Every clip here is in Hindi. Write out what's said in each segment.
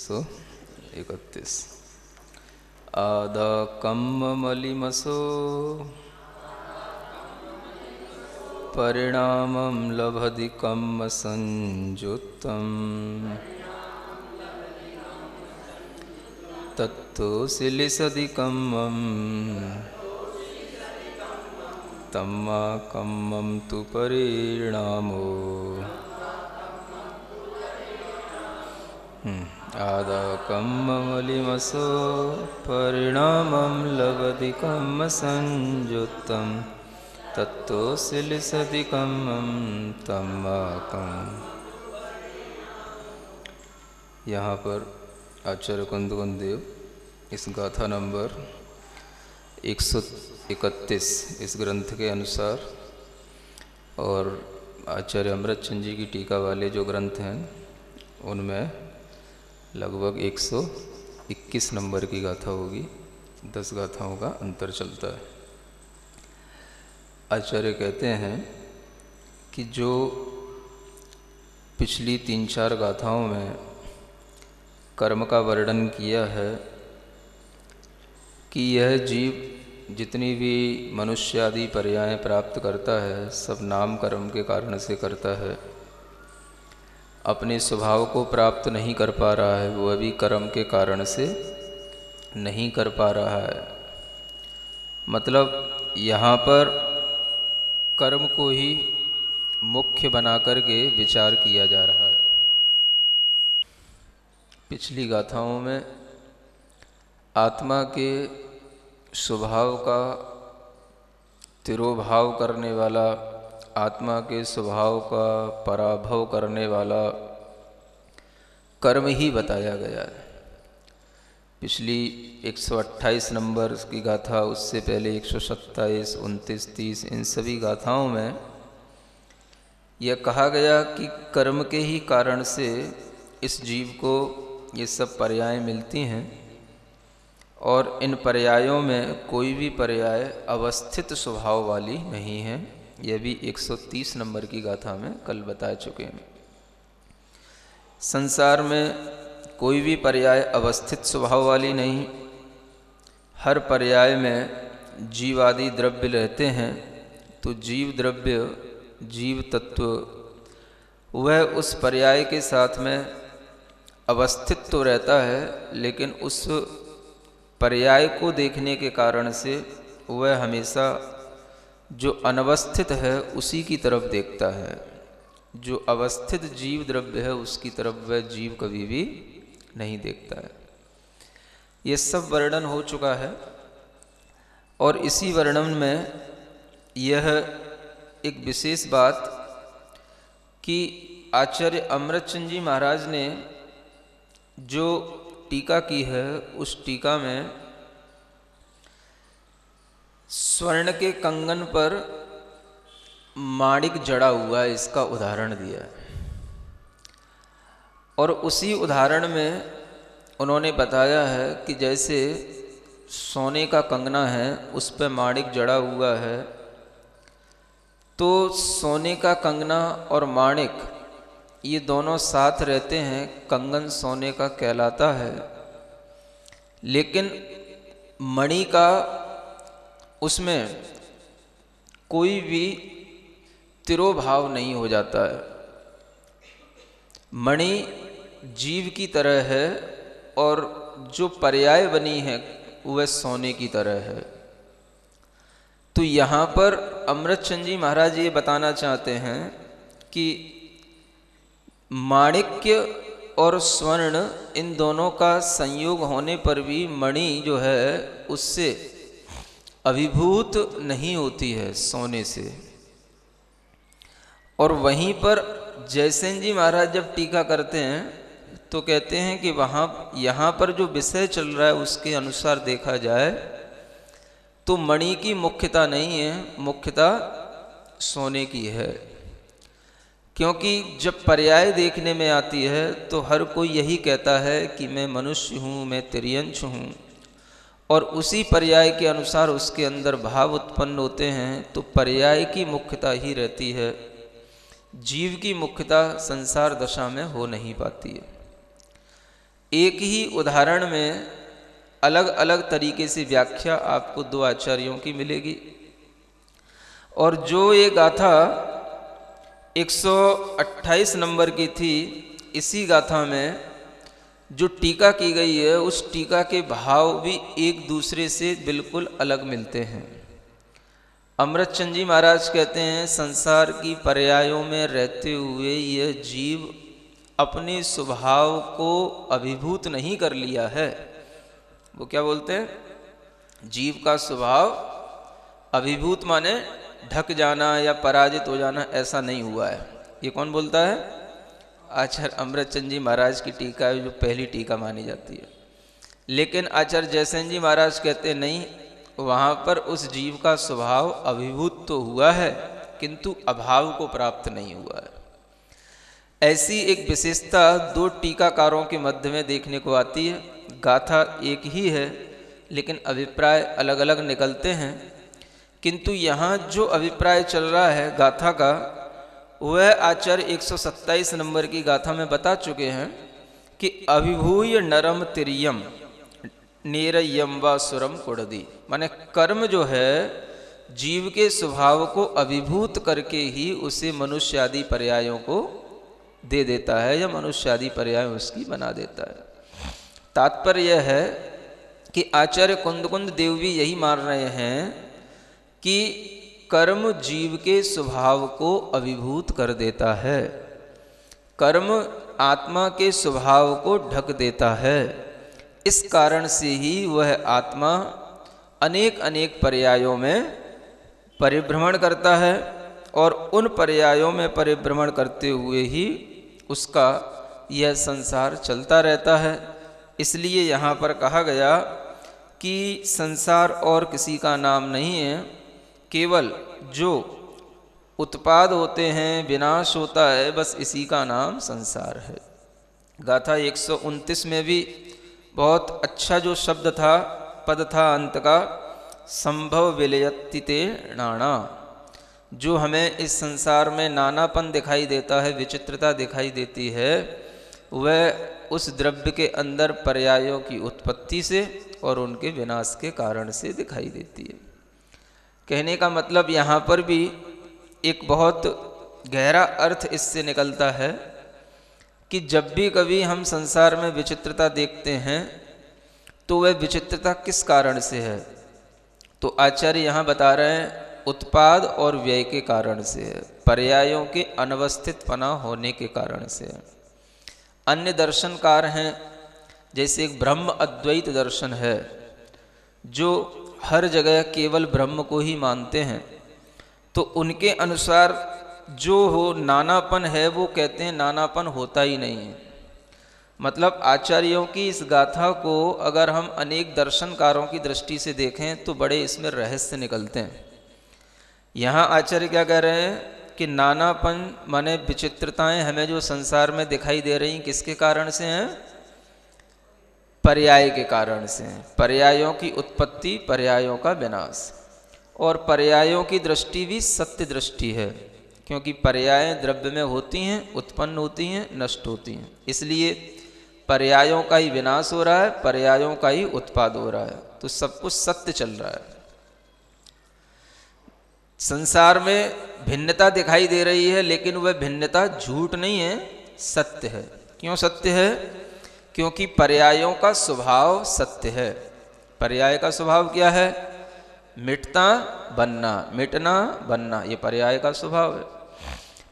131। आदकम्ममलिमसो परिणामं लभति कम्म संयुक्तम् तत्तो सिलिसदि कम्मं तम्मा कम्मं तु परिणामो। आदकम्ममलिमसो परिणामं लभति कम्म संयुक्तं तत्तो सिलिसदि कम्मं तम्मा कम्म। यहाँ पर आचार्य कुंदवन देव इस गाथा नंबर 131 इस ग्रंथ के अनुसार और आचार्य अमृतचंद जी की टीका वाले जो ग्रंथ हैं उनमें लगभग 121 नंबर की गाथा होगी। 10 गाथाओं का अंतर चलता है। आचार्य कहते हैं कि जो पिछली 3-4 गाथाओं में कर्म का वर्णन किया है कि यह जीव जितनी भी मनुष्य आदि पर्याय प्राप्त करता है सब नाम कर्म के कारण से करता है। अपने स्वभाव को प्राप्त नहीं कर पा रहा है, वह भी कर्म के कारण से नहीं कर पा रहा है। मतलब यहाँ पर कर्म को ही मुख्य बना करके विचार किया जा रहा है। पिछली गाथाओं में आत्मा के स्वभाव का तिरोभाव करने वाला, आत्मा के स्वभाव का पराभव करने वाला कर्म ही बताया गया है। पिछली 128 नंबर की गाथा, उससे पहले 127, 29, 30 इन सभी गाथाओं में यह कहा गया कि कर्म के ही कारण से इस जीव को ये सब पर्याय मिलती हैं और इन पर्यायों में कोई भी पर्याय अवस्थित स्वभाव वाली नहीं है। यह भी 130 नंबर की गाथा में कल बता चुके हैं। संसार में कोई भी पर्याय अवस्थित स्वभाव वाली नहीं। हर पर्याय में जीव आदि द्रव्य रहते हैं, तो जीव द्रव्य, जीव तत्व वह उस पर्याय के साथ में अवस्थित तो रहता है, लेकिन उस पर्याय को देखने के कारण से वह हमेशा जो अनवस्थित है उसी की तरफ देखता है। जो अवस्थित जीव द्रव्य है उसकी तरफ वह जीव कभी भी नहीं देखता है। ये सब वर्णन हो चुका है और इसी वर्णन में यह एक विशेष बात कि आचार्य अमृतचंद जी महाराज ने जो टीका की है उस टीका में स्वर्ण के कंगन पर माणिक जड़ा हुआ है इसका उदाहरण दिया है। और उसी उदाहरण में उन्होंने बताया है कि जैसे सोने का कंगना है उस पर माणिक जड़ा हुआ है, तो सोने का कंगना और माणिक ये दोनों साथ रहते हैं, कंगन सोने का कहलाता है। लेकिन मणि का उसमें कोई भी तिरोभाव नहीं हो जाता है। मणि जीव की तरह है और जो पर्याय बनी है वह सोने की तरह है। तो यहाँ पर अमृतचंद जी महाराज ये बताना चाहते हैं कि माणिक्य और स्वर्ण इन दोनों का संयोग होने पर भी मणि जो है उससे अभिभूत नहीं होती है सोने से। और वहीं पर जयसेन जी महाराज जब टीका करते हैं तो कहते हैं कि यहाँ पर जो विषय चल रहा है उसके अनुसार देखा जाए तो मणि की मुख्यता नहीं है, मुख्यता सोने की है। क्योंकि जब पर्याय देखने में आती है तो हर कोई यही कहता है कि मैं मनुष्य हूँ, मैं तिर्यंश हूँ, और उसी पर्याय के अनुसार उसके अंदर भाव उत्पन्न होते हैं। तो पर्याय की मुख्यता ही रहती है, जीव की मुख्यता संसार दशा में हो नहीं पाती है। एक ही उदाहरण में अलग अलग तरीके से व्याख्या आपको दो आचार्यों की मिलेगी। और जो ये गाथा 128 नंबर की थी, इसी गाथा में जो टीका की गई है उस टीका के भाव भी एक दूसरे से बिल्कुल अलग मिलते हैं। अमृतचंद जी महाराज कहते हैं, संसार की पर्यायों में रहते हुए यह जीव अपने स्वभाव को अभिभूत नहीं कर लिया है। वो क्या बोलते हैं? जीव का स्वभाव अभिभूत माने ढक जाना या पराजित हो जाना, ऐसा नहीं हुआ है। ये कौन बोलता है? आचार्य अमृतचंद जी महाराज की टीका है, जो पहली टीका मानी जाती है। लेकिन आचार्य जयसेन जी महाराज कहते नहीं, वहाँ पर उस जीव का स्वभाव अभिभूत तो हुआ है किंतु अभाव को प्राप्त नहीं हुआ है। ऐसी एक विशेषता दो टीकाकारों के मध्य में देखने को आती है। गाथा एक ही है लेकिन अभिप्राय अलग अलग निकलते हैं, किंतु यहाँ जो अभिप्राय चल रहा है गाथा का, वह आचार्य 127 नंबर की गाथा में बता चुके हैं कि अभिभूय नरम तिरियम नेरयम व सुरम कुड़दी, माने कर्म जो है जीव के स्वभाव को अभिभूत करके ही उसे मनुष्य आदि पर्यायों को दे देता है या मनुष्य आदि पर्याय उसकी बना देता है। तात्पर्य यह है कि आचार्य कुंद देव भी यही मान रहे हैं कि कर्म जीव के स्वभाव को अभिभूत कर देता है, कर्म आत्मा के स्वभाव को ढक देता है। इस कारण से ही वह आत्मा अनेक अनेक पर्यायों में परिभ्रमण करता है और उन पर्यायों में परिभ्रमण करते हुए ही उसका यह संसार चलता रहता है। इसलिए यहाँ पर कहा गया कि संसार और किसी का नाम नहीं है, केवल जो उत्पाद होते हैं, विनाश होता है, बस इसी का नाम संसार है। गाथा 129 में भी बहुत अच्छा जो शब्द था, पद था अंत का, संभव विलयत्तिते नाना, जो हमें इस संसार में नानापन दिखाई देता है, विचित्रता दिखाई देती है, वह उस द्रव्य के अंदर पर्यायों की उत्पत्ति से और उनके विनाश के कारण से दिखाई देती है। कहने का मतलब यहाँ पर भी एक बहुत गहरा अर्थ इससे निकलता है कि जब भी कभी हम संसार में विचित्रता देखते हैं तो वह विचित्रता किस कारण से है? तो आचार्य यहाँ बता रहे हैं उत्पाद और व्यय के कारण से है, पर्यायों के अनवस्थितपना होने के कारण से है। अन्य दर्शनकार हैं, जैसे एक ब्रह्म अद्वैत दर्शन है जो हर जगह केवल ब्रह्म को ही मानते हैं, तो उनके अनुसार जो हो नानापन है वो कहते हैं नानापन होता ही नहीं है। मतलब आचार्यों की इस गाथा को अगर हम अनेक दर्शनकारों की दृष्टि से देखें तो बड़े इसमें रहस्य निकलते हैं। यहाँ आचार्य क्या कह रहे हैं कि नानापन माने विचित्रताएं हमें जो संसार में दिखाई दे रही किसके कारण से हैं? पर्याय के कारण से हैं। पर्यायों की उत्पत्ति, पर्यायों का विनाश। और पर्यायों की दृष्टि भी सत्य दृष्टि है, क्योंकि पर्याय द्रव्य में होती हैं, उत्पन्न होती हैं, नष्ट होती हैं। इसलिए पर्यायों का ही विनाश हो रहा है, पर्यायों का ही उत्पाद हो रहा है, तो सब कुछ सत्य चल रहा है। संसार में भिन्नता दिखाई दे रही है, लेकिन वह भिन्नता झूठ नहीं है, सत्य है। क्यों सत्य है? क्योंकि पर्यायों का स्वभाव सत्य है। पर्याय का स्वभाव क्या है? मिटता बनना, मिटना बनना, ये पर्याय का स्वभाव है।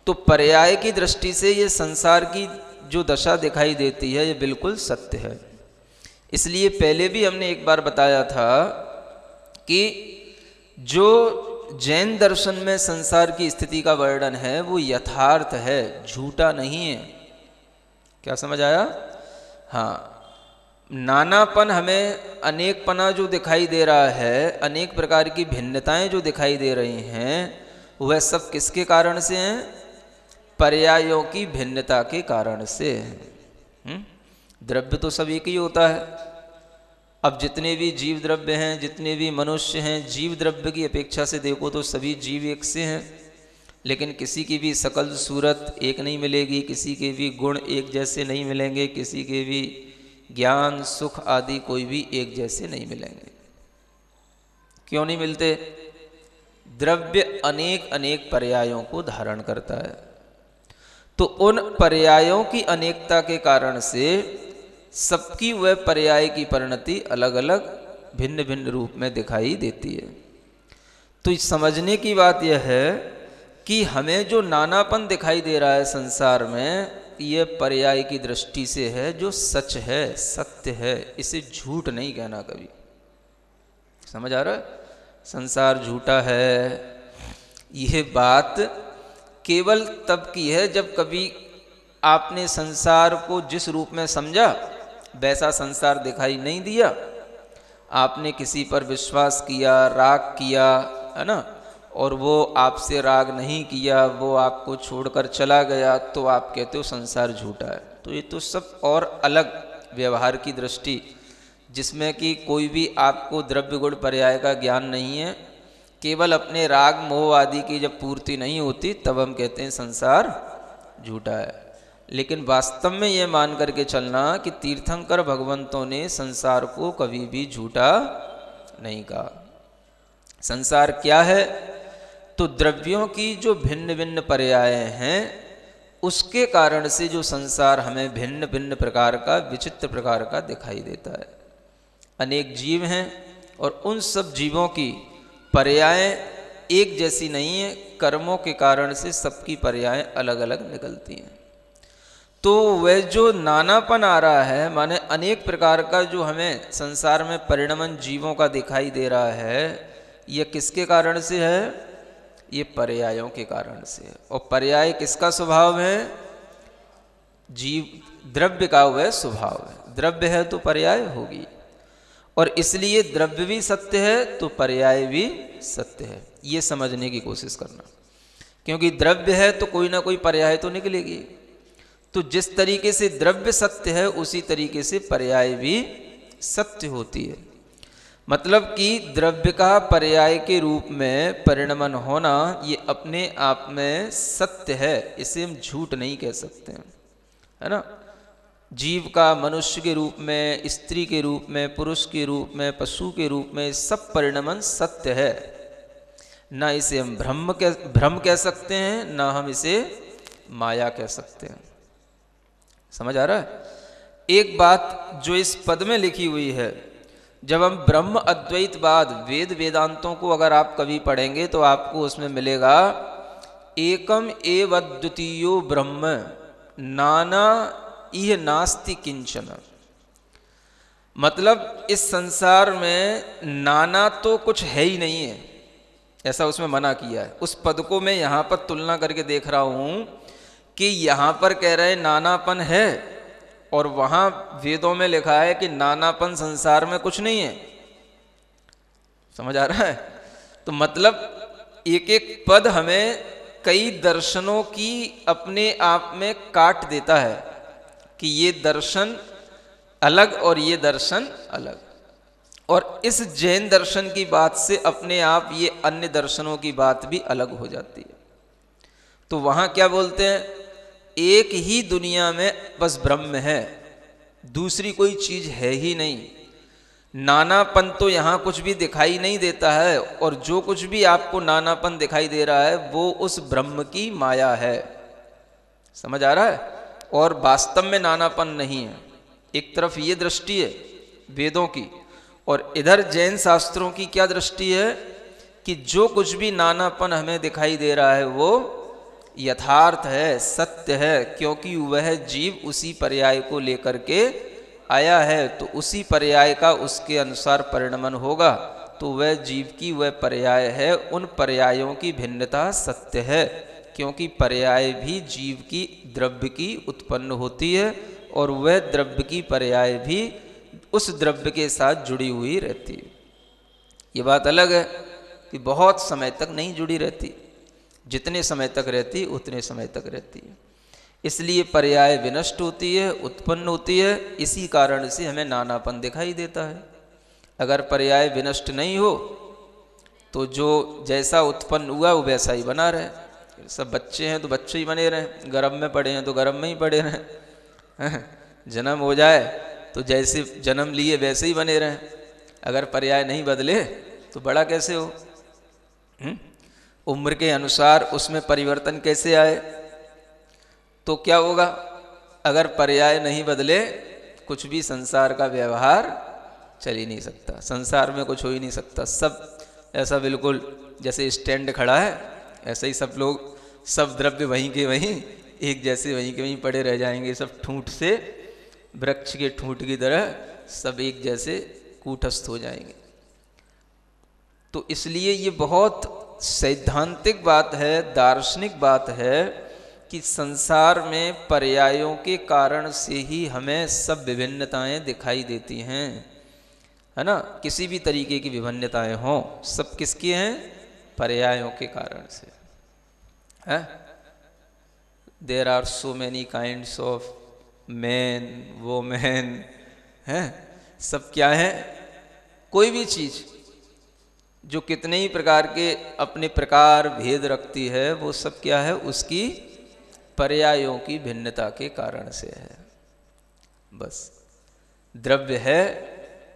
तो पर्याय की दृष्टि से ये संसार की जो दशा दिखाई देती है ये बिल्कुल सत्य है। इसलिए पहले भी हमने एक बार बताया था कि जो जैन दर्शन में संसार की स्थिति का वर्णन है वो यथार्थ है, झूठा नहीं है। क्या समझ आया? हाँ, नानापन हमें अनेकपना जो दिखाई दे रहा है, अनेक प्रकार की भिन्नताएं जो दिखाई दे रही हैं, वह सब किसके कारण से हैं? पर्यायों की भिन्नता के कारण से है। द्रव्य तो सब एक ही होता है। अब जितने भी जीव द्रव्य हैं, जितने भी मनुष्य हैं, जीव द्रव्य की अपेक्षा से देखो तो सभी जीव एक से हैं, लेकिन किसी की भी सकल सूरत एक नहीं मिलेगी, किसी के भी गुण एक जैसे नहीं मिलेंगे, किसी के भी ज्ञान, सुख आदि कोई भी एक जैसे नहीं मिलेंगे। क्यों नहीं मिलते? द्रव्य अनेक अनेक पर्यायों को धारण करता है, तो उन पर्यायों की अनेकता के कारण से सबकी वह पर्याय की परिणति अलग अलग भिन्न भिन्न रूप में दिखाई देती है। तो समझने की बात यह है कि हमें जो नानापन दिखाई दे रहा है संसार में, यह पर्याय की दृष्टि से है, जो सच है, सत्य है, इसे झूठ नहीं कहना कभी। समझ आ रहा है? संसार झूठा है, यह बात केवल तब की है जब कभी आपने संसार को जिस रूप में समझा वैसा संसार दिखाई नहीं दिया, आपने किसी पर विश्वास किया, राग किया, है ना, और वो आपसे राग नहीं किया, वो आपको छोड़कर चला गया, तो आप कहते हो संसार झूठा है। तो ये तो सब और अलग व्यवहार की दृष्टि, जिसमें कि कोई भी आपको द्रव्य गुण पर्याय का ज्ञान नहीं है, केवल अपने राग मोह आदि की जब पूर्ति नहीं होती तब हम कहते हैं संसार झूठा है। लेकिन वास्तव में ये मान करके चलना कि तीर्थंकर भगवंतों ने संसार को कभी भी झूठा नहीं कहा। संसार क्या है? तो द्रव्यों की जो भिन्न भिन्न पर्याय हैं, उसके कारण से जो संसार हमें भिन्न भिन्न प्रकार का, विचित्र प्रकार का दिखाई देता है। अनेक जीव हैं और उन सब जीवों की पर्याय एक जैसी नहीं है, कर्मों के कारण से सबकी पर्याय अलग अलग निकलती हैं। तो वह जो नानापन आ रहा है, माने अनेक प्रकार का जो हमें संसार में परिणमन जीवों का दिखाई दे रहा है, यह किसके कारण से है? ये पर्यायों के कारण से है। और पर्याय किसका स्वभाव है? जीव, द्रव्य का वह स्वभाव है। द्रव्य है तो पर्याय होगी, और इसलिए द्रव्य भी सत्य है तो पर्याय भी सत्य है। ये समझने की कोशिश करना, क्योंकि द्रव्य है तो कोई ना कोई पर्याय तो निकलेगी। तो जिस तरीके से द्रव्य सत्य है, उसी तरीके से पर्याय भी सत्य होती है। मतलब कि द्रव्य का पर्याय के रूप में परिणमन होना ये अपने आप में सत्य है, इसे हम झूठ नहीं कह सकते हैं, है ना। जीव का मनुष्य के रूप में, स्त्री के रूप में, पुरुष के रूप में, पशु के रूप में, सब परिणमन सत्य है। ना इसे हम भ्रम कह सकते हैं, ना हम इसे माया कह सकते हैं। समझ आ रहा है? एक बात जो इस पद में लिखी हुई है, जब हम ब्रह्म अद्वैतवाद वेद वेदांतों को अगर आप कभी पढ़ेंगे तो आपको उसमें मिलेगा एकम एव अद्वितीयो ब्रह्म नाना इह नास्ति किंचन। मतलब इस संसार में नाना तो कुछ है ही नहीं है, ऐसा उसमें मना किया है। उस पद को मैं यहाँ पर तुलना करके देख रहा हूँ कि यहाँ पर कह रहे नानापन है, और वहाँ वेदों में लिखा है कि नानापन संसार में कुछ नहीं है। समझ आ रहा है? तो मतलब एक एक पद हमें कई दर्शनों की अपने आप में काट देता है कि ये दर्शन अलग और ये दर्शन अलग, और इस जैन दर्शन की बात से अपने आप ये अन्य दर्शनों की बात भी अलग हो जाती है। तो वहाँ क्या बोलते हैं? एक ही दुनिया में बस ब्रह्म है, दूसरी कोई चीज है ही नहीं। नानापन तो यहाँ कुछ भी दिखाई नहीं देता है, और जो कुछ भी आपको नानापन दिखाई दे रहा है वो उस ब्रह्म की माया है। समझ आ रहा है? और वास्तव में नानापन नहीं है। एक तरफ ये दृष्टि है वेदों की, और इधर जैन शास्त्रों की क्या दृष्टि है कि जो कुछ भी नानापन हमें दिखाई दे रहा है वो यथार्थ है, सत्य है, क्योंकि वह जीव उसी पर्याय को लेकर के आया है, तो उसी पर्याय का उसके अनुसार परिणमन होगा। तो वह जीव की वह पर्याय है, उन पर्यायों की भिन्नता सत्य है, क्योंकि पर्याय भी जीव की द्रव्य की उत्पन्न होती है, और वह द्रव्य की पर्याय भी उस द्रव्य के साथ जुड़ी हुई रहती है। ये बात अलग है कि बहुत समय तक नहीं जुड़ी रहती, जितने समय तक रहती उतने समय तक रहती है। इसलिए पर्याय विनष्ट होती है, उत्पन्न होती है, इसी कारण से हमें नानापन दिखाई देता है। अगर पर्याय विनष्ट नहीं हो तो जो जैसा उत्पन्न हुआ वो वैसा ही बना रहे। सब बच्चे हैं तो बच्चे ही बने रहें, गर्भ में पड़े हैं तो गर्भ में ही पड़े रहें। जन्म हो जाए तो जैसे जन्म लिए वैसे ही बने रहें। अगर पर्याय नहीं बदले तो बड़ा कैसे हो? उम्र के अनुसार उसमें परिवर्तन कैसे आए? तो क्या होगा? अगर पर्याय नहीं बदले कुछ भी संसार का व्यवहार चल ही नहीं सकता, संसार में कुछ हो ही नहीं सकता। सब ऐसा बिल्कुल जैसे स्टैंड खड़ा है, ऐसे ही सब लोग, सब द्रव्य वहीं के वहीं एक जैसे वहीं के वहीं पड़े रह जाएंगे। सब ठूंठ से, वृक्ष के ठूंठ की तरह सब एक जैसे कूटस्थ हो जाएंगे। तो इसलिए ये बहुत सैद्धांतिक बात है, दार्शनिक बात है कि संसार में पर्यायों के कारण से ही हमें सब विभिन्नताएं दिखाई देती हैं, है ना। किसी भी तरीके की विभिन्नताएं हों, सब किसके हैं? पर्यायों के कारण से है। There are so many kinds of man, women, है। सब क्या है? कोई भी चीज जो कितने ही प्रकार के अपने प्रकार भेद रखती है, वो सब क्या है? उसकी पर्यायों की भिन्नता के कारण से है। बस द्रव्य है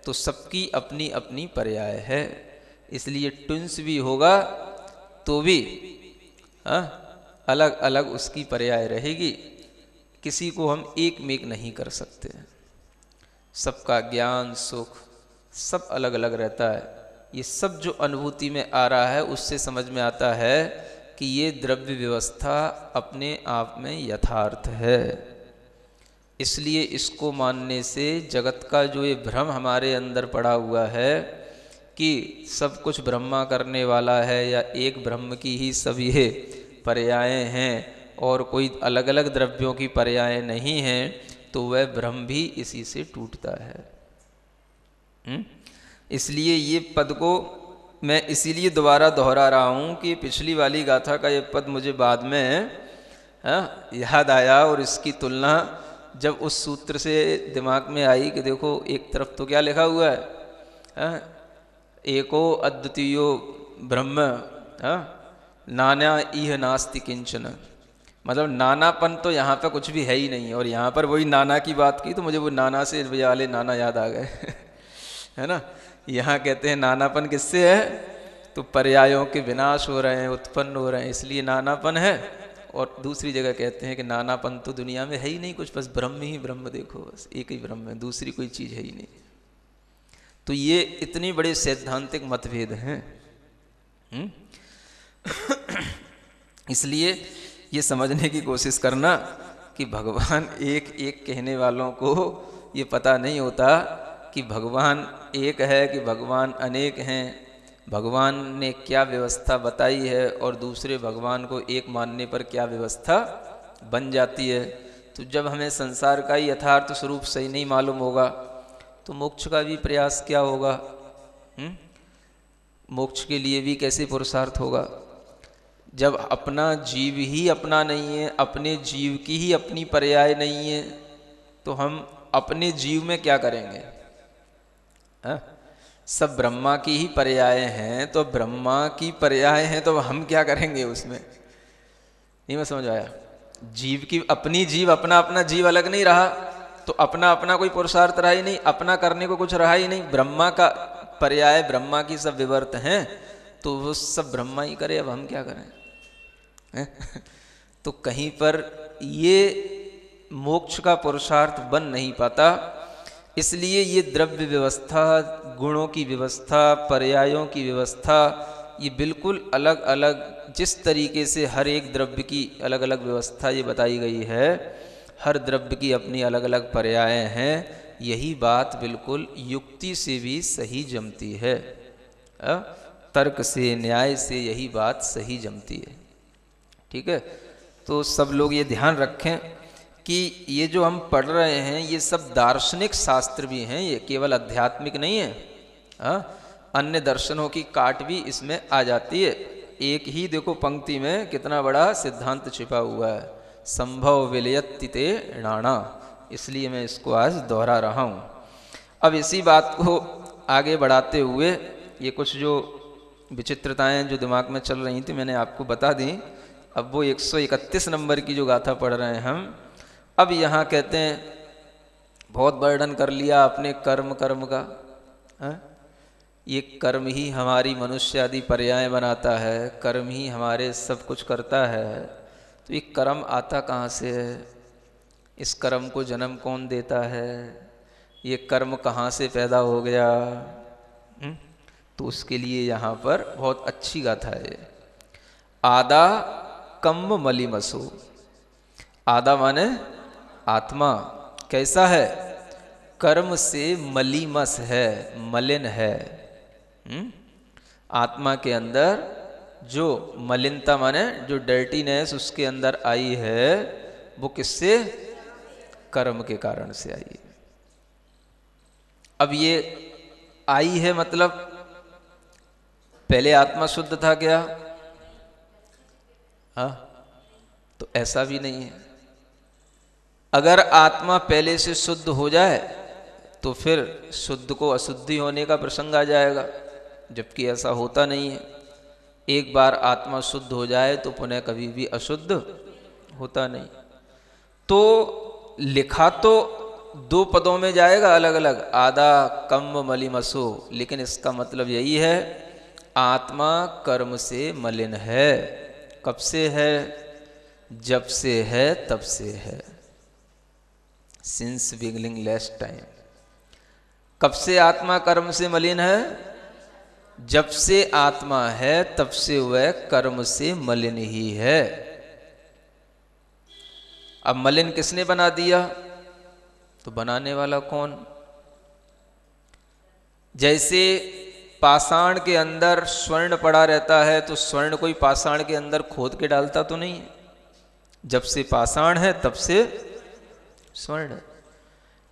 तो सबकी अपनी अपनी पर्याय है। इसलिए ट्विंस भी होगा तो भी अलग अलग उसकी पर्याय रहेगी। किसी को हम एक में एक नहीं कर सकते। सबका ज्ञान सुख सब अलग अलग रहता है। ये सब जो अनुभूति में आ रहा है उससे समझ में आता है कि ये द्रव्य व्यवस्था अपने आप में यथार्थ है। इसलिए इसको मानने से जगत का जो ये भ्रम हमारे अंदर पड़ा हुआ है कि सब कुछ ब्रह्मा करने वाला है या एक ब्रह्म की ही सब ये पर्यायें हैं और कोई अलग अलग द्रव्यों की पर्यायें नहीं हैं, तो वह भ्रम भी इसी से टूटता है। इसलिए ये पद को मैं इसीलिए दोबारा दोहरा रहा हूँ कि पिछली वाली गाथा का ये पद मुझे बाद में याद आया और इसकी तुलना जब उस सूत्र से दिमाग में आई कि देखो एक तरफ तो क्या लिखा हुआ है, एको अद्वितीयो ब्रह्म नाना इह नास्ति किंचन। मतलब नानापन तो यहाँ पे कुछ भी है ही नहीं। और यहाँ पर वही नाना की बात की तो मुझे वो नाना से वाले नाना याद आ गए है ना। यहाँ कहते हैं नानापन किससे है? तो पर्यायों के विनाश हो रहे हैं, उत्पन्न हो रहे हैं, इसलिए नानापन है। और दूसरी जगह कहते हैं कि नानापन तो दुनिया में है ही नहीं कुछ, बस ब्रह्म ही ब्रह्म, देखो बस एक ही ब्रह्म है, दूसरी कोई चीज़ है ही नहीं। तो ये इतने बड़े सैद्धांतिक मतभेद हैं। इसलिए ये समझने की कोशिश करना कि भगवान एक एक कहने वालों को ये पता नहीं होता कि भगवान एक है कि भगवान अनेक हैं। भगवान ने क्या व्यवस्था बताई है और दूसरे भगवान को एक मानने पर क्या व्यवस्था बन जाती है। तो जब हमें संसार का ही यथार्थ स्वरूप सही नहीं मालूम होगा तो मोक्ष का भी प्रयास क्या होगा? मोक्ष के लिए भी कैसे पुरुषार्थ होगा? जब अपना जीव ही अपना नहीं है, अपने जीव की ही अपनी पर्याय नहीं है, तो हम अपने जीव में क्या करेंगे? सब ब्रह्मा की ही पर्याय हैं, तो ब्रह्मा की पर्याय हैं तो हम क्या करेंगे उसमें? नहीं मैं समझ आया। जीव की अपनी जीव, अपना अपना जीव अलग नहीं रहा तो अपना अपना कोई पुरुषार्थ रहा ही नहीं, अपना करने को कुछ रहा ही नहीं। ब्रह्मा का पर्याय, ब्रह्मा की सब विवर्त हैं तो वो सब ब्रह्मा ही करे, अब हम क्या करें? तो कहीं पर ये मोक्ष का पुरुषार्थ बन नहीं पाता। इसलिए ये द्रव्य व्यवस्था, गुणों की व्यवस्था, पर्यायों की व्यवस्था, ये बिल्कुल अलग अलग, जिस तरीके से हर एक द्रव्य की अलग अलग व्यवस्था ये बताई गई है, हर द्रव्य की अपनी अलग अलग पर्यायें हैं, यही बात बिल्कुल युक्ति से भी सही जमती है। तर्क से, न्याय से यही बात सही जमती है। ठीक है, तो सब लोग ये ध्यान रखें कि ये जो हम पढ़ रहे हैं ये सब दार्शनिक शास्त्र भी हैं, ये केवल आध्यात्मिक नहीं है। अन्य दर्शनों की काट भी इसमें आ जाती है। एक ही देखो पंक्ति में कितना बड़ा सिद्धांत छिपा हुआ है, संभव विलयत्ति ते णाणा। इसलिए मैं इसको आज दोहरा रहा हूँ। अब इसी बात को आगे बढ़ाते हुए ये कुछ जो विचित्रताएं जो दिमाग में चल रही थी मैंने आपको बता दी। अब वो 131 नंबर की जो गाथा पढ़ रहे हैं हम, अब यहाँ कहते हैं बहुत वर्णन कर लिया आपने कर्म कर्म का। ये कर्म ही हमारी मनुष्य आदि पर्याय बनाता है, कर्म ही हमारे सब कुछ करता है। तो ये कर्म आता कहाँ से है? इस कर्म को जन्म कौन देता है? ये कर्म कहाँ से पैदा हो गया? तो उसके लिए यहाँ पर बहुत अच्छी गाथा है। आदा कम्म मलिमसो। आदा माने आत्मा कैसा है? कर्म से मलिमस है, मलिन है। आत्मा के अंदर जो मलिनता माने जो डर्टीनेस उसके अंदर आई है, वो किससे? कर्म के कारण से आई है। अब ये आई है मतलब पहले आत्मा शुद्ध था क्या? हाँ, तो ऐसा भी नहीं है। अगर आत्मा पहले से शुद्ध हो जाए तो फिर शुद्ध को अशुद्धि होने का प्रसंग आ जाएगा, जबकि ऐसा होता नहीं है। एक बार आत्मा शुद्ध हो जाए तो पुनः कभी भी अशुद्ध होता नहीं। तो लिखा तो दो पदों में जाएगा अलग अलग, आदा कम्म मलिमसो, लेकिन इसका मतलब यही है आत्मा कर्म से मलिन है। कब से है? जब से है तब से है, सिंस बिगिनिंग लेस टाइम। कब से आत्मा कर्म से मलिन है? जब से आत्मा है तब से वह कर्म से मलिन ही है। अब मलिन किसने बना दिया? तो बनाने वाला कौन? जैसे पाषाण के अंदर स्वर्ण पड़ा रहता है, तो स्वर्ण कोई पाषाण के अंदर खोद के डालता तो नहीं है। जब से पाषाण है तब से स्वर्ण है।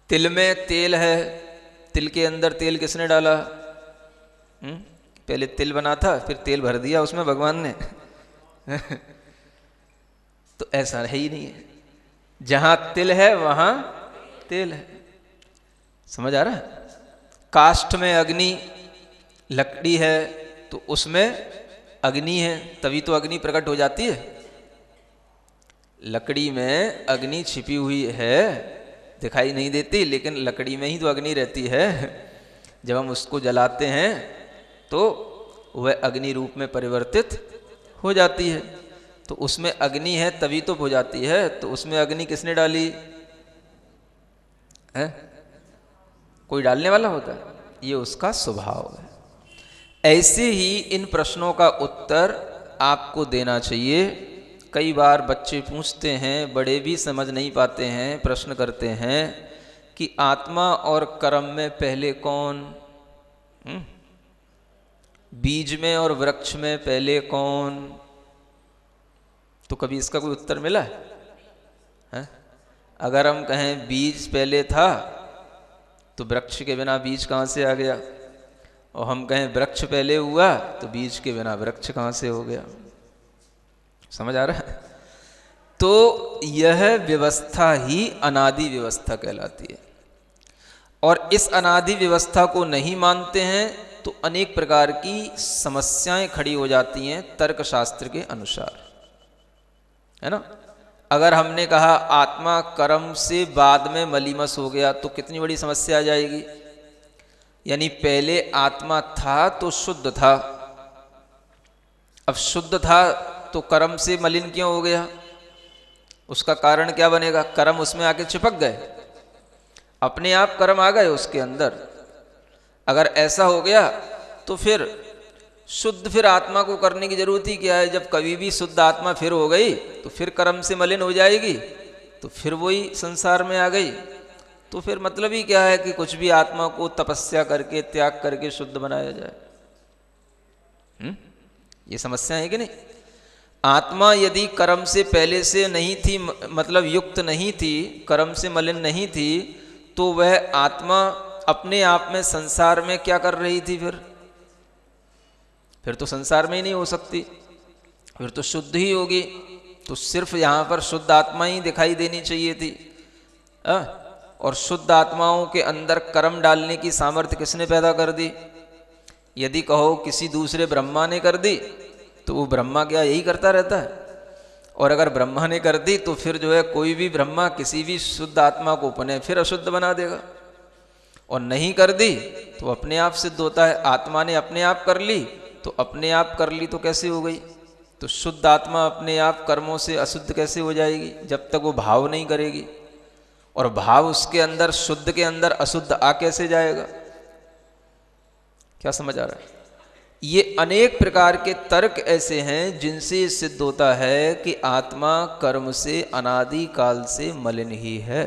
तिल में तेल है, तिल के अंदर तेल किसने डाला? पहले तिल बना था, फिर तेल भर दिया उसमें भगवान ने। तो ऐसा है ही नहीं है। जहां तिल है वहां तेल है। समझ आ रहा है? काष्ठ में अग्नि, लकड़ी है तो उसमें अग्नि है, तभी तो अग्नि प्रकट हो जाती है। लकड़ी में अग्नि छिपी हुई है, दिखाई नहीं देती, लेकिन लकड़ी में ही तो अग्नि रहती है। जब हम उसको जलाते हैं तो वह अग्नि रूप में परिवर्तित हो जाती है। तो उसमें अग्नि है तभी तो हो जाती है। तो उसमें अग्नि किसने डाली है? कोई डालने वाला होता है? ये उसका स्वभाव है। ऐसे ही इन प्रश्नों का उत्तर आपको देना चाहिए। कई बार बच्चे पूछते हैं, बड़े भी समझ नहीं पाते हैं, प्रश्न करते हैं कि आत्मा और कर्म में पहले कौन? बीज में और वृक्ष में पहले कौन? तो कभी इसका कोई उत्तर मिला है? अगर हम कहें बीज पहले था तो वृक्ष के बिना बीज कहाँ से आ गया? और हम कहें वृक्ष पहले हुआ तो बीज के बिना वृक्ष कहाँ से हो गया? समझ आ रहा है? तो यह व्यवस्था ही अनादि व्यवस्था कहलाती है। और इस अनादि व्यवस्था को नहीं मानते हैं तो अनेक प्रकार की समस्याएं खड़ी हो जाती हैं तर्कशास्त्र के अनुसार, है ना? अगर हमने कहा आत्मा कर्म से बाद में मलीमस हो गया तो कितनी बड़ी समस्या आ जाएगी। यानी पहले आत्मा था तो शुद्ध था, अब शुद्ध था तो कर्म से मलिन क्यों हो गया? उसका कारण क्या बनेगा? कर्म उसमें आके चिपक गए, अपने आप कर्म आ गए उसके अंदर। अगर ऐसा हो गया तो फिर शुद्ध फिर आत्मा को करने की जरूरत ही क्या है? जब कभी भी शुद्ध आत्मा फिर हो गई तो फिर कर्म से मलिन हो जाएगी, तो फिर वही संसार में आ गई। तो फिर मतलब ही क्या है कि कुछ भी आत्मा को तपस्या करके त्याग करके शुद्ध बनाया जाए? ये समस्या है कि नहीं? आत्मा यदि कर्म से पहले से नहीं थी, मतलब युक्त नहीं थी, कर्म से मलिन नहीं थी, तो वह आत्मा अपने आप में संसार में क्या कर रही थी? फिर तो संसार में ही नहीं हो सकती, फिर तो शुद्ध ही होगी। तो सिर्फ यहाँ पर शुद्ध आत्मा ही दिखाई देनी चाहिए थी। और शुद्ध आत्माओं के अंदर कर्म डालने की सामर्थ्य किसने पैदा कर दी? यदि कहो किसी दूसरे ब्रह्मा ने कर दी, तो वो ब्रह्मा क्या यही करता रहता है? और अगर ब्रह्मा ने कर दी तो फिर जो है कोई भी ब्रह्मा किसी भी शुद्ध आत्मा को पुनः फिर अशुद्ध बना देगा। और नहीं कर दी तो अपने आप सिद्ध होता है। आत्मा ने अपने आप कर ली तो अपने आप कर ली तो कैसे हो गई? तो शुद्ध आत्मा अपने आप कर्मों से अशुद्ध कैसे हो जाएगी जब तक वो भाव नहीं करेगी? और भाव उसके अंदर, शुद्ध के अंदर अशुद्ध आ कैसे जाएगा? क्या समझ आ रहा है? ये अनेक प्रकार के तर्क ऐसे हैं जिनसे सिद्ध होता है कि आत्मा कर्म से अनादि काल से मलिन ही है,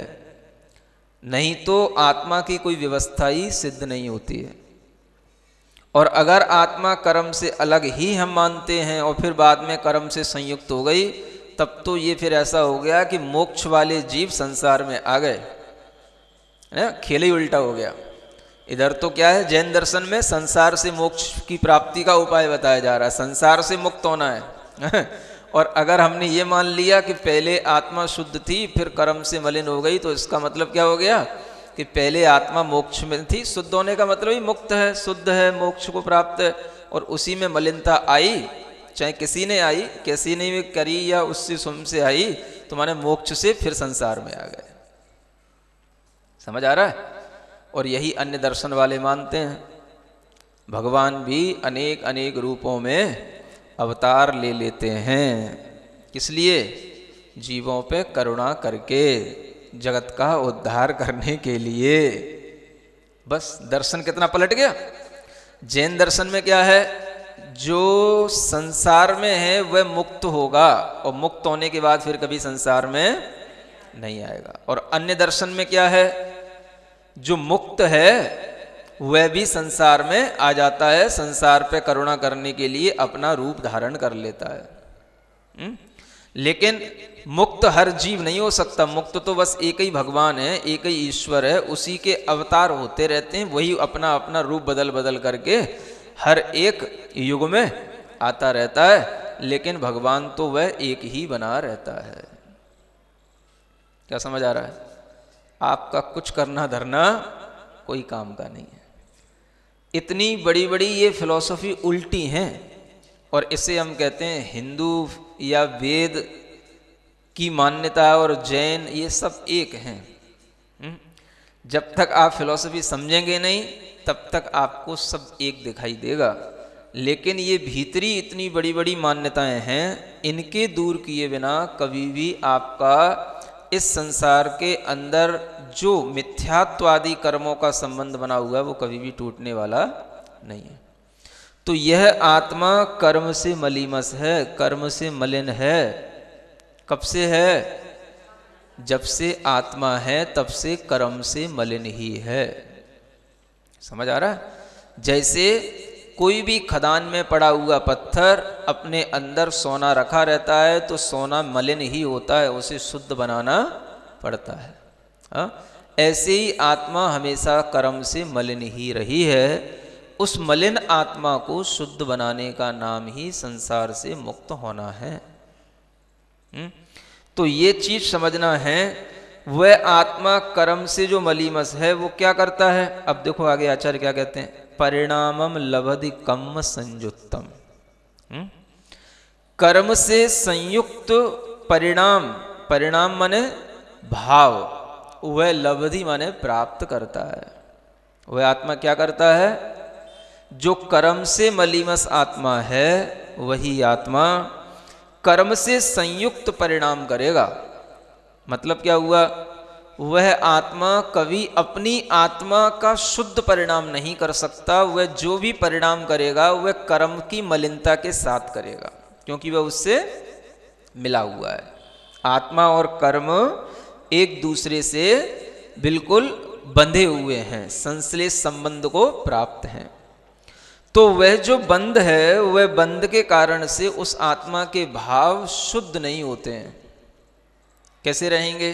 नहीं तो आत्मा की कोई व्यवस्था ही सिद्ध नहीं होती है। और अगर आत्मा कर्म से अलग ही हम मानते हैं और फिर बाद में कर्म से संयुक्त हो गई, तब तो ये फिर ऐसा हो गया कि मोक्ष वाले जीव संसार में आ गए, खेल ही उल्टा हो गया। इधर तो क्या है, जैन दर्शन में संसार से मोक्ष की प्राप्ति का उपाय बताया जा रहा है, संसार से मुक्त होना है। और अगर हमने ये मान लिया कि पहले आत्मा शुद्ध थी फिर कर्म से मलिन हो गई, तो इसका मतलब क्या हो गया कि पहले आत्मा मोक्ष में थी। शुद्ध होने का मतलब ही मुक्त है, शुद्ध है, मोक्ष को प्राप्त है, और उसी में मलिनता आई, चाहे किसी ने आई, किसी ने भी करी या उससे सुम से आई, तो माने मोक्ष से फिर संसार में आ गए। समझ आ रहा है? और यही अन्य दर्शन वाले मानते हैं भगवान भी अनेक अनेक रूपों में अवतार ले लेते हैं, इसलिए जीवों पे करुणा करके जगत का उद्धार करने के लिए। बस दर्शन कितना पलट गया। जैन दर्शन में क्या है, जो संसार में है वह मुक्त होगा और मुक्त होने के बाद फिर कभी संसार में नहीं आएगा। और अन्य दर्शन में क्या है, जो मुक्त है वह भी संसार में आ जाता है, संसार पे करुणा करने के लिए अपना रूप धारण कर लेता है। लेकिन मुक्त हर जीव नहीं हो सकता। मुक्त तो बस एक ही भगवान है, एक ही ईश्वर है, उसी के अवतार होते रहते हैं, वही अपना अपना रूप बदल बदल करके हर एक युग में आता रहता है, लेकिन भगवान तो वह एक ही बना रहता है। क्या समझ आ रहा है? आपका कुछ करना धरना कोई काम का नहीं है। इतनी बड़ी बड़ी ये फिलॉसफी उल्टी हैं, और इसे हम कहते हैं हिंदू या वेद की मान्यता और जैन, ये सब एक हैं। जब तक आप फिलॉसफी समझेंगे नहीं तब तक आपको सब एक दिखाई देगा। लेकिन ये भीतरी इतनी बड़ी बड़ी मान्यताएं हैं, इनके दूर किए बिना कभी भी आपका इस संसार के अंदर जो मिथ्यात्वादी कर्मों का संबंध बना हुआ है वो कभी भी टूटने वाला नहीं है। तो यह आत्मा कर्म से मलीमस है, कर्म से मलिन है। कब से है? जब से आत्मा है तब से कर्म से मलिन ही है। समझ आ रहा है? जैसे कोई भी खदान में पड़ा हुआ पत्थर अपने अंदर सोना रखा रहता है तो सोना मलिन ही होता है, उसे शुद्ध बनाना पड़ता है। ऐसे ही आत्मा हमेशा कर्म से मलिन ही रही है। उस मलिन आत्मा को शुद्ध बनाने का नाम ही संसार से मुक्त होना है। तो ये चीज समझना है। वह आत्मा कर्म से जो मलीमस है वो क्या करता है? अब देखो आगे आचार्य क्या कहते हैं, परिणामम लभति कम्म संयुक्तम। कर्म से संयुक्त परिणाम, परिणाम माने भाव, वह लभति माने प्राप्त करता है। वह आत्मा क्या करता है? जो कर्म से मलीमस आत्मा है वही आत्मा कर्म से संयुक्त परिणाम करेगा। मतलब क्या हुआ? वह आत्मा कभी अपनी आत्मा का शुद्ध परिणाम नहीं कर सकता। वह जो भी परिणाम करेगा वह कर्म की मलिनता के साथ करेगा, क्योंकि वह उससे मिला हुआ है। आत्मा और कर्म एक दूसरे से बिल्कुल बंधे हुए हैं, संश्लेष संबंध को प्राप्त हैं। तो वह जो बंध है वह बंध के कारण से उस आत्मा के भाव शुद्ध नहीं होते हैं। कैसे रहेंगे?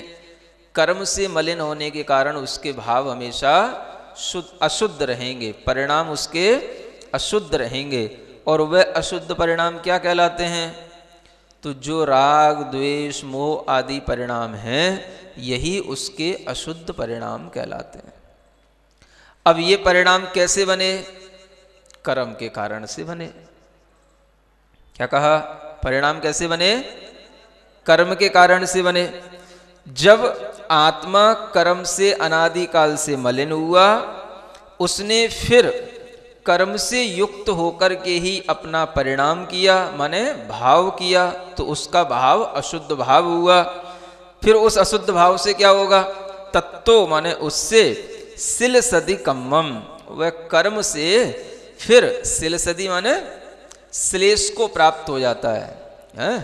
कर्म से मलिन होने के कारण उसके भाव हमेशा अशुद्ध रहेंगे, परिणाम उसके अशुद्ध रहेंगे। और वह अशुद्ध परिणाम क्या कहलाते हैं? तो जो राग द्वेष मोह आदि परिणाम हैं यही उसके अशुद्ध परिणाम कहलाते हैं। अब ये परिणाम कैसे बने? कर्म के कारण से बने। क्या कहा? परिणाम कैसे बने? कर्म के कारण से बने। जब आत्मा कर्म से अनादिकाल से मलिन हुआ, उसने फिर कर्म से युक्त होकर के ही अपना परिणाम किया, माने भाव किया, तो उसका भाव अशुद्ध भाव हुआ। फिर उस अशुद्ध भाव से क्या होगा? तत्तो माने उससे सिल सदी कम्मम, वह कर्म से फिर सिल सदी माने श्लेष को प्राप्त हो जाता है।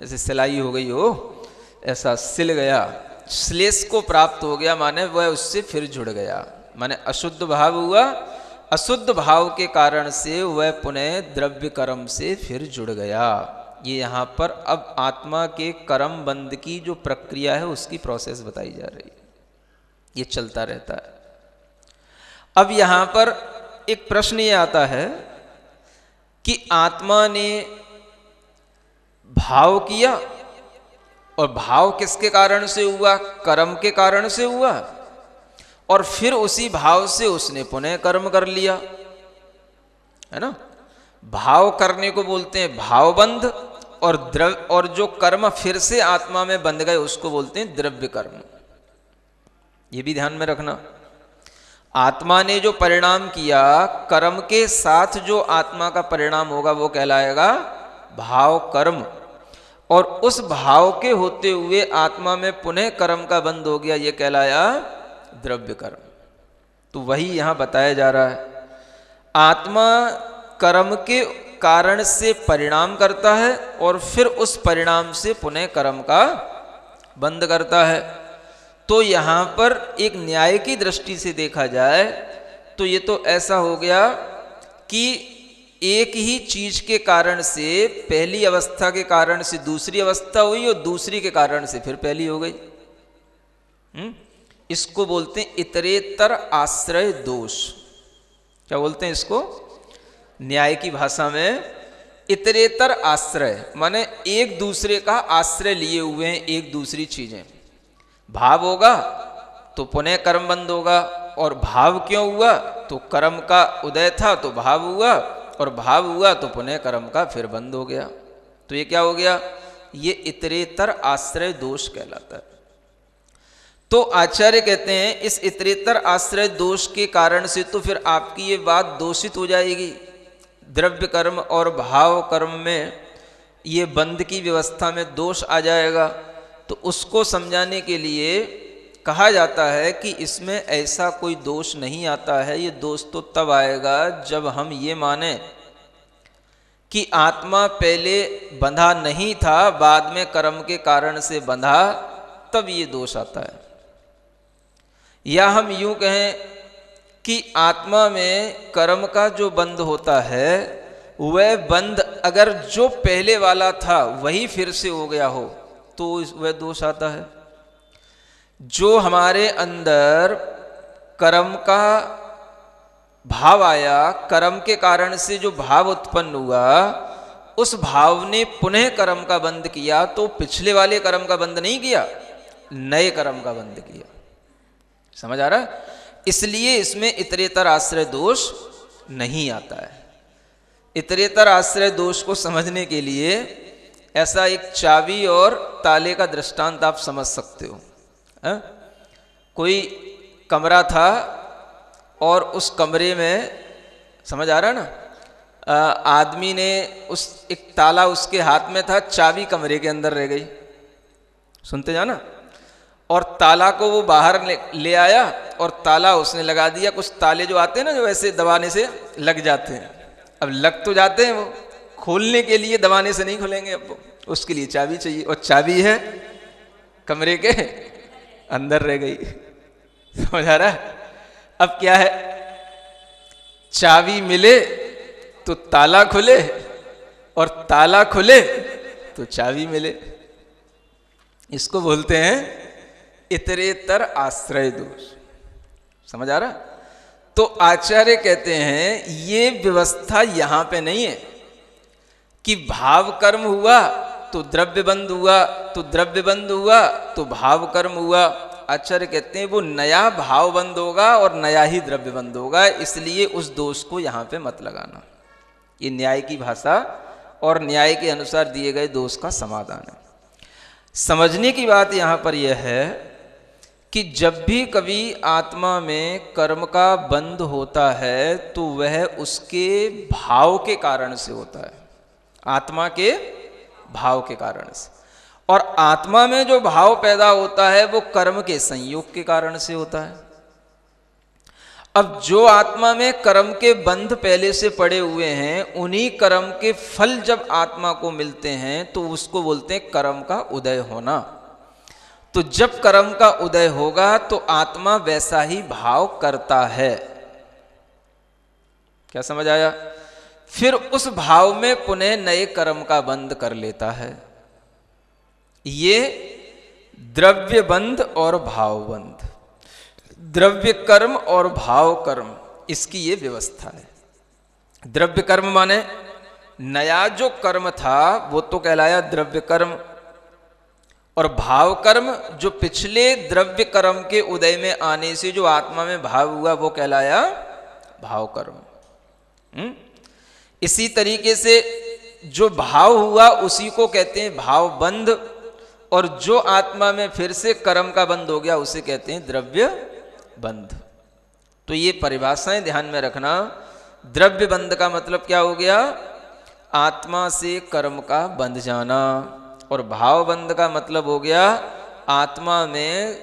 जैसे सिलाई हो गई हो, ऐसा सिल गया, श्लेष को प्राप्त हो गया, माने वह उससे फिर जुड़ गया, माने अशुद्ध भाव हुआ। अशुद्ध भाव के कारण से वह पुनः द्रव्य कर्म से फिर जुड़ गया। ये यहाँ पर अब आत्मा के कर्म बंध की जो प्रक्रिया है उसकी प्रोसेस बताई जा रही है। ये चलता रहता है। अब यहाँ पर एक प्रश्न ये आता है कि आत्मा ने भाव किया, और भाव किसके कारण से हुआ? कर्म के कारण से हुआ, और फिर उसी भाव से उसने पुनः कर्म कर लिया, है ना। भाव करने को बोलते हैं भावबंध, और जो कर्म फिर से आत्मा में बंध गए उसको बोलते हैं द्रव्य कर्म। ये भी ध्यान में रखना। आत्मा ने जो परिणाम किया, कर्म के साथ जो आत्मा का परिणाम होगा वो कहलाएगा भाव कर्म, और उस भाव के होते हुए आत्मा में पुनः कर्म का बंध हो गया, ये कहलाया द्रव्य कर्म। तो वही यहां बताया जा रहा है। आत्मा कर्म के कारण से परिणाम करता है, और फिर उस परिणाम से पुनः कर्म का बंध करता है। तो यहां पर एक न्याय की दृष्टि से देखा जाए तो ये तो ऐसा हो गया कि एक ही चीज के कारण से, पहली अवस्था के कारण से दूसरी अवस्था हुई, और दूसरी के कारण से फिर पहली हो गई। इसको बोलते हैं इतरेतर आश्रय दोष। क्या बोलते हैं इसको न्याय की भाषा में? इतरेतर आश्रय, माने एक दूसरे का आश्रय लिए हुए हैं एक दूसरी चीजें। भाव होगा तो पुनः कर्म बंद होगा, और भाव क्यों हुआ? तो कर्म का उदय था तो भाव हुआ, और भाव हुआ तो पुनः कर्म का फिर बंद हो गया। तो ये क्या हो गया? ये इतरेतर आश्रय दोष कहलाता है। तो आचार्य कहते हैं इस इतरेतर आश्रय दोष के कारण से तो फिर आपकी ये बात दोषित हो जाएगी। द्रव्य कर्म और भाव कर्म में ये बंध की व्यवस्था में दोष आ जाएगा। तो उसको समझाने के लिए कहा जाता है कि इसमें ऐसा कोई दोष नहीं आता है। ये दोष तो तब आएगा जब हम ये माने कि आत्मा पहले बंधा नहीं था, बाद में कर्म के कारण से बंधा, तब ये दोष आता है। या हम यूं कहें कि आत्मा में कर्म का जो बंध होता है, वह बंध अगर जो पहले वाला था वही फिर से हो गया हो तो वह दोष आता है। जो हमारे अंदर कर्म का भाव आया, कर्म के कारण से जो भाव उत्पन्न हुआ, उस भाव ने पुनः कर्म का बंध किया, तो पिछले वाले कर्म का बंध नहीं किया, नए कर्म का बंध किया। समझ आ रहा है? इसलिए इसमें इतरेतर आश्रय दोष नहीं आता है। इतरेतर आश्रय दोष को समझने के लिए ऐसा एक चाबी और ताले का दृष्टांत आप समझ सकते हो। कोई कमरा था और उस कमरे में, समझ आ रहा है ना, आदमी ने उस एक ताला उसके हाथ में था, चाबी कमरे के अंदर रह गई। सुनते जाना। और ताला को वो बाहर ले आया और ताला उसने लगा दिया। कुछ ताले जो आते हैं ना, जो ऐसे दबाने से लग जाते हैं, अब लग तो जाते हैं, वो खोलने के लिए दबाने से नहीं खुलेंगे, अब उसके लिए चाबी चाहिए, और चाबी है कमरे के अंदर रह गई। समझ आ रहा है? अब क्या है, चाबी मिले तो ताला खुले, और ताला खुले तो चाबी मिले। इसको बोलते हैं इतरेतर आश्रय दोष। समझ आ रहा? तो आचार्य कहते हैं ये व्यवस्था यहां पे नहीं है कि भाव कर्म हुआ तो द्रव्य बंध हुआ, तो द्रव्य बंध हुआ तो भाव कर्म हुआ। आचार्य कहते हैं वो नया भाव बंद होगा और नया ही द्रव्य बंद होगा, इसलिए उस दोष को यहां पे मत लगाना। ये न्याय की भाषा और न्याय के अनुसार दिए गए दोष का समाधान है। समझने की बात यहाँ पर यह है कि जब भी कभी आत्मा में कर्म का बंध होता है तो वह उसके भाव के कारण से होता है, आत्मा के भाव के कारण से। और आत्मा में जो भाव पैदा होता है वो कर्म के संयोग के कारण से होता है। अब जो आत्मा में कर्म के बंध पहले से पड़े हुए हैं, उन्हीं कर्म के फल जब आत्मा को मिलते हैं तो उसको बोलते हैं कर्म का उदय होना। तो जब कर्म का उदय होगा तो आत्मा वैसा ही भाव करता है। क्या समझ आया? फिर उस भाव में पुनः नए कर्म का बंध कर लेता है। ये द्रव्य बंध और भाव बंध, द्रव्य कर्म और भाव कर्म, इसकी ये व्यवस्था है। द्रव्य कर्म माने नया जो कर्म था वो तो कहलाया द्रव्य कर्म, और भाव कर्म जो पिछले द्रव्य कर्म के उदय में आने से जो आत्मा में भाव हुआ वो कहलाया भाव कर्म। इसी तरीके से जो भाव हुआ उसी को कहते हैं भाव बंध, और जो आत्मा में फिर से कर्म का बंध हो गया उसे कहते हैं द्रव्य बंध। तो ये परिभाषाएं ध्यान में रखना। द्रव्य बंध का मतलब क्या हो गया? आत्मा से कर्म का बंध जाना। और भाव बंध का मतलब हो गया आत्मा में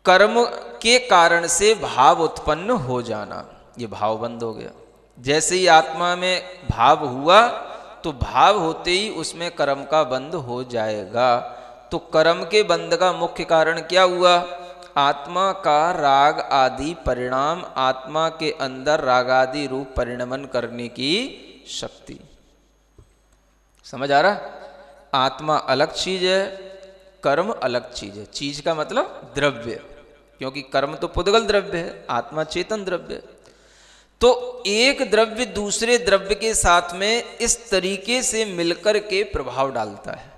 कर्म के कारण से भाव उत्पन्न हो जाना। ये भाव बंध हो गया। जैसे ही आत्मा में भाव हुआ तो भाव होते ही उसमें कर्म का बंध हो जाएगा। तो कर्म के बंध का मुख्य कारण क्या हुआ? आत्मा का राग आदि परिणाम, आत्मा के अंदर राग आदि रूप परिणमन करने की शक्ति। समझ आ रहा? आत्मा अलग चीज है, कर्म अलग चीज है। चीज का मतलब द्रव्य, क्योंकि कर्म तो पुद्गल द्रव्य है, आत्मा चेतन द्रव्य है। तो एक द्रव्य दूसरे द्रव्य के साथ में इस तरीके से मिलकर के प्रभाव डालता है।